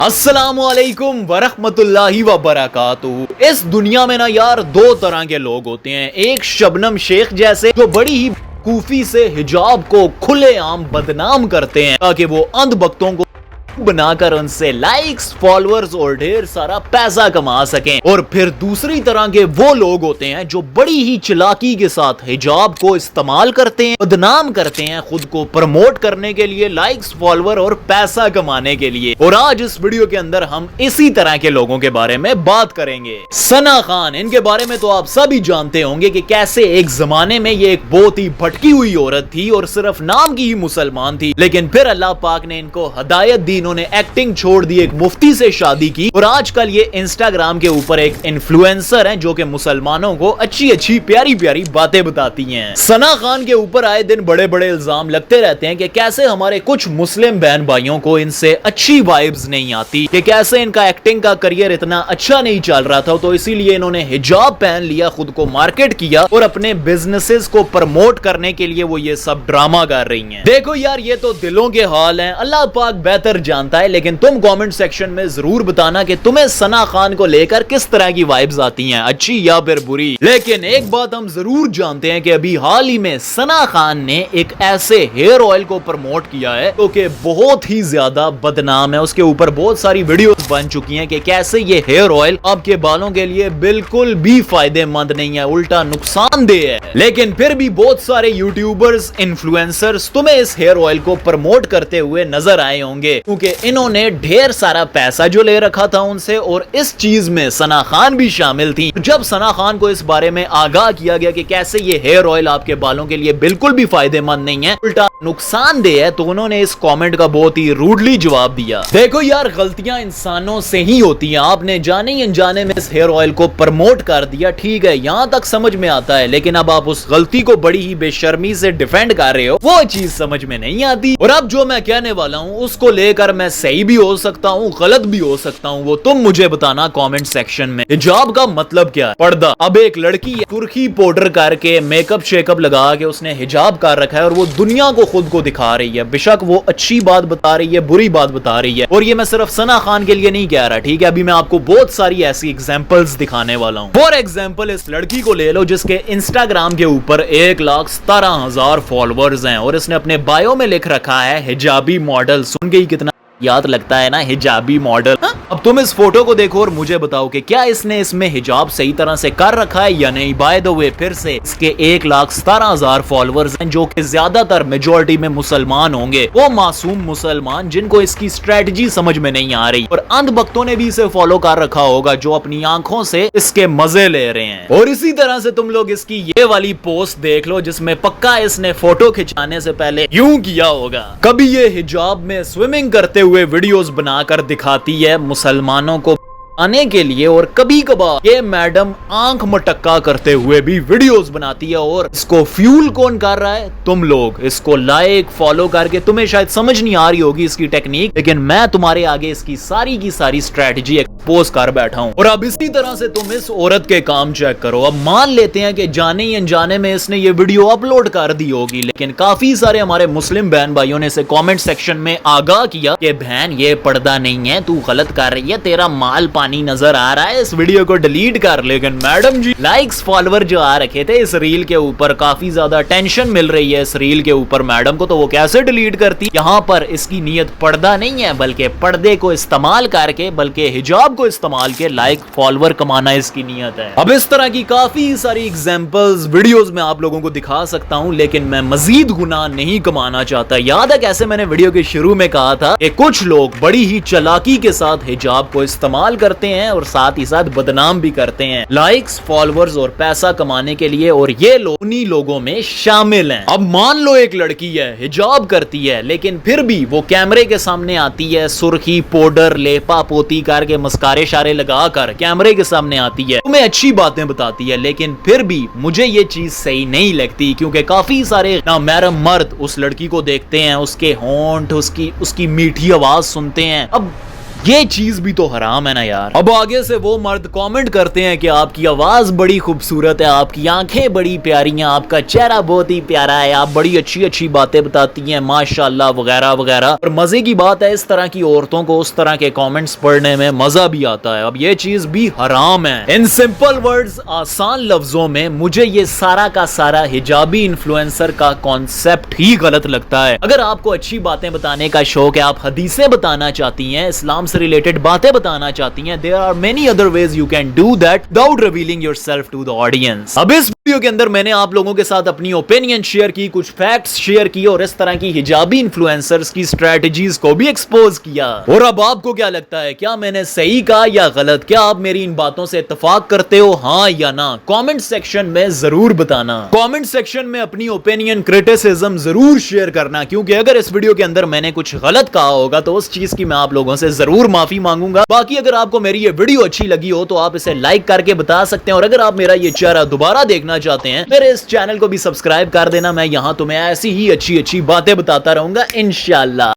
السلام علیکم ورحمۃ اللہ وبرکاتہ۔ اس دنیا میں نا یار دو طرح کے لوگ ہوتے ہیں، ایک شبنم شیخ جیسے جو بڑی ہی کوفی سے حجاب کو کھلے عام بدنام کرتے ہیں تاکہ وہ اندھ بختوں کو بنا کر ان سے لائکس، فالوورز اور ڈھیر سارا پیسہ کما سکیں، اور پھر دوسری طرح کے وہ لوگ ہوتے ہیں جو بڑی ہی چلاکی کے ساتھ حجاب کو استعمال کرتے ہیں، بدنام کرتے ہیں خود کو پروموٹ کرنے کے لیے، لائکس، فالوور اور پیسہ کمانے کے لیے۔ اور آج اس ویڈیو کے اندر ہم اسی طرح کے لوگوں کے بارے میں بات کریں گے۔ ثنا خان، ان کے بارے میں تو آپ سب ہی جانتے ہوں گے کہ کیسے ایک زمانے میں یہ ایک بہت ہی بھٹکی ہوئی عورت تھی اور صرف نام کی ہی مسلمان تھی، لیکن پھر اللہ پاک نے ان کو ہدایت دی، انہوں نے ایکٹنگ چھوڑ دی، ایک مفتی سے شادی کی اور آج کل یہ انسٹاگرام کے اوپر ایک انفلوئنسر ہیں جو کہ مسلمانوں کو اچھی اچھی پیاری پیاری باتیں بتاتی ہیں۔ ثنا خان کے اوپر آئے دن بڑے بڑے الزام لگتے رہتے ہیں کہ کیسے ہمارے کچھ مسلم بہن بھائیوں کو ان سے اچھی وائبز نہیں آتی، کہ کیسے ان کا ایکٹنگ کا کریئر اتنا اچھا نہیں چل رہا تھا، تو اسی لیے انہوں نے حجاب پہن لیا، خود کو مارکیٹ کیا اور اپنے بزنسز کو پروموٹ کرنے کے لیے وہ یہ سب ڈرامہ کر رہی ہیں۔ دیکھو یار، یہ تو دلوں کے حال ہیں، اللہ پاک بہتر جانتا ہے، لیکن تم کامنٹ سیکشن میں ضرور بتانا کہ تمہیں ثنا خان کو لے کر کس طرح کی وائبز آتی ہیں، اچھی یا پھر بری۔ لیکن ایک بات ہم ضرور جانتے ہیں کہ ابھی حال ہی میں ثنا خان نے ایک ایسے ہیئر آئل کو پروموٹ کیا ہے جو کہ بہت ہی زیادہ بدنام ہے، اس کے اوپر بہت ساری ویڈیوز بن چکی ہیں کہ کیسے یہ ہیئر آئل آپ کے بالوں کے لیے بالکل بھی فائدہ مند نہیں ہے، الٹا نقصان دہ ہے۔ لیکن پھر بھی بہت سارے یوٹیوبرز، انفلوئنسرز تمہیں اس ہیئر آئل کو پروموٹ کرتے ہوئے نظر آئے ہوں گے، کیونکہ انہوں نے ڈھیر سارا پیسہ جو لے رکھا تھا ان سے، اور اس چیز میں ثنا خان بھی شامل تھی۔ جب ثنا خان کو اس بارے میں آگاہ کیا گیا کہ کیسے یہ ہیئر آئل آپ کے بالوں کے لیے بالکل بھی فائدہ مند نہیں ہے، الٹا نقصان دہ ہے، تو انہوں نے اس کامنٹ کا بہت ہی روڈلی جواب دیا۔ دیکھو یار، غلطیاں انسانوں سے ہی ہوتی ہیں، آپ نے جانے ہی انجانے میں اس ہیئر آئل کو پروموٹ کر دیا، ٹھیک ہے، یہاں تک سمجھ میں آتا ہے، لیکن اب آپ اس غلطی کو بڑی ہی بے شرمی سے ڈیفینڈ کر رہے ہو، وہ چیز سمجھ میں نہیں آتی۔ اور اب جو میں کہنے والا ہوں اس کو لے کر میں صحیح بھی ہو سکتا ہوں، غلط بھی ہو سکتا ہوں، وہ تم مجھے بتانا کامنٹ سیکشن میں۔ حجاب کا مطلب کیا ہے؟ پردہ۔ اب ایک لڑکی سرخی پاؤڈر کر کے، میک اپ شیک اپ لگا کے اس نے حجاب کر رکھا ہے اور وہ دنیا کو خود کو دکھا رہی ہے، بے شک وہ اچھی بات بتا رہی ہے، بری بات بتا رہی ہے، اور یہ میں صرف ثنا خان کے لیے نہیں کہہ رہا، ٹھیک ہے، ابھی میں آپ کو بہت ساری ایسی ایگزامپلز دکھانے والا ہوں۔ فور ایگزامپل اس لڑکی کو لے لو جس کے انسٹاگرام کے اوپر 1,17,000 فالوورز ہیں اور اس نے اپنے بایو میں لکھ رکھا ہے حجابی ماڈل۔ سن کے ہی کتنا یاد لگتا ہے نا، حجابی ماڈل۔ اب تم اس فوٹو کو دیکھو اور مجھے بتاؤ کہ کیا اس نے اس میں حجاب صحیح طرح سے کر رکھا ہے یا نہیں۔ بائی دی وے، پھر سے اس کے 1,17,000 فالوورز ہیں جو کہ زیادہ تر میجورٹی میں مسلمان ہوں گے، وہ معصوم مسلمان جن کو اس کی اسٹریٹجی سمجھ میں نہیں آ رہی، اور اندھ بختوں نے بھی اسے فالو کر رکھا ہوگا جو اپنی آنکھوں سے اس کے مزے لے رہے ہیں۔ اور اسی طرح سے تم لوگ اس کی یہ والی پوسٹ دیکھ لو جس میں پکا اس نے فوٹو کھچانے سے پہلے یوں کیا ہوگا۔ کبھی یہ حجاب میں سوئمنگ کرتے ہوئے ویڈیوز بنا کر دکھاتی ہے مسلمانوں کو آنے کے لیے، اور کبھی کبھار یہ میڈم آنکھ مٹکا کرتے ہوئے بھی ویڈیوز بناتی ہے، اور اس کو فیول کون کر رہا ہے؟ تم لوگ۔ اس کو لائک، فالو کر کے تمہیں شاید سمجھ نہیں آ رہی ہوگی اس کی ٹیکنیک، لیکن میں تمہارے آگے اس کی ساری اسٹریٹجی ایکسپوز کر بیٹھا ہوں۔ اور اب اسی طرح سے تم اس عورت کے کام چیک کرو۔ اب مان لیتے ہیں کہ جانے ہی انجانے میں اس نے یہ ویڈیو اپلوڈ کر دی ہوگی، لیکن کافی سارے ہمارے مسلم بہن بھائیوں نے اسے کامنٹ سیکشن میں آگاہ کیا کہ بہن یہ پردہ نہیں ہے، تو غلط کر رہی ہے، تیرا مال پانی نظر آ رہا ہے، اس ویڈیو کو ڈیلیٹ کر۔ لیکن میڈم جی، لائکس، فالوور جو آ رکھے تھے اس ریل کے اوپر، کافی زیادہ ٹینشن مل رہی ہے اس ریل کے اوپر میڈم کو، تو وہ کیسے ڈیلیٹ کرتی؟ یہاں پر اس کی نیت پردہ نہیں ہے، بلکہ پردے کو استعمال کر کے، بلکہ حجاب کو استعمال کے لائک، فالوور کمانا اس کی نیت ہے۔ اب اس طرح کی کافی ساری ایگزامپلز، ویڈیوز میں آپ لوگوں کو دکھا سکتا ہوں، لیکن میں مزید گناہ نہیں کمانا چاہتا۔ یاد ہے کیسے میں نے ویڈیو کے شروع میں کہا تھا کہ کچھ لوگ بڑی ہی چلاکی کے ساتھ حجاب کو استعمال کرتے ہیں اور ساتھ ہی ساتھ بدنام بھی کرتے ہیں، لائکس، فالوورز اور پیسہ کمانے کے لیے، اور یہ لوگ انہی لوگوں میں شامل ہیں۔ اب مان لو ایک لڑکی ہے، حجاب کرتی ہے، لیکن پھر بھی وہ کیمرے کے سامنے آتی ہے، سرخی پاؤڈر، لیپا پوتی کر کے، مسکارے شارے لگا کر کیمرے کے سامنے آتی ہے، تمہیں اچھی باتیں بتاتی ہے، لیکن پھر بھی مجھے یہ چیز صحیح نہیں لگتی، کیونکہ کافی سارے نامحرم مرد اس لڑکی کو دیکھتے ہیں، اس کے ہونٹ، اس کی میٹھی آواز سنتے ہیں۔ اب یہ چیز بھی تو حرام ہے نا یار. اب آگے سے وہ مرد کامنٹ کرتے ہیں کہ آپ کی آواز بڑی خوبصورت ہے, آپ کی آنکھیں بڑی پیاری ہیں, آپ کا چہرہ بہت ہی پیارا ہے, آپ بڑی اچھی اچھی باتیں بتاتی ہیں ماشاءاللہ وغیرہ وغیرہ. اور مزے کی بات ہے اس طرح کی عورتوں کو اس طرح کے کامنٹس پڑھنے میں مزہ بھی آتا ہے. اب یہ چیز بھی حرام ہے. ان سمپل ورڈز, آسان لفظوں میں, مجھے یہ سارا کا سارا حجابی انفلوئنسر کا کانسیپٹ ہی غلط لگتا ہے. اگر آپ کو اچھی باتیں بتانے کا شوق ہے, آپ حدیثیں بتانا چاہتی ہیں, اسلام سے ریلیٹڈ باتیں بتانا چاہتی ہیں, there are many other ways you can do that without revealing yourself to the audience. اب اس ویڈیو کے اندر میں نے آپ لوگوں کے ساتھ اپنی اوپینین شیئر کی, کچھ فیکٹس شیئر کی, اور اس طرح کی حجابی انفلوئنسرز کی اسٹریٹجیز کو بھی ایکسپوز کیا. اور اب آپ کو کیا لگتا ہے, کیا میں نے صحیح کہا یا غلط؟ کیا آپ میری ان باتوں سے اتفاق کرتے ہو, ہاں یا نہ؟ کامنٹ سیکشن میں ضرور بتانا. کامنٹ سیکشن میں اپنی اوپینین, کرٹیسزم ضرور شیئر کرنا, کیونکہ اگر اس ویڈیو کے اندر میں نے کچھ غلط کہا ہوگا تو اس چیز کی میں آپ لوگوں سے ضرور معافی مانگوں گا. باقی اگر آپ کو میری یہ ویڈیو اچھی لگی ہو تو آپ اسے لائک کر کے بتا سکتے ہیں, اور اگر آپ میرا یہ چہرہ دوبارہ دیکھنا چاہتے ہیں, میرے اس چینل کو بھی سبسکرائب کر دینا. میں یہاں تمہیں ایسی ہی اچھی اچھی باتیں بتاتا رہوں گا انشاءاللہ.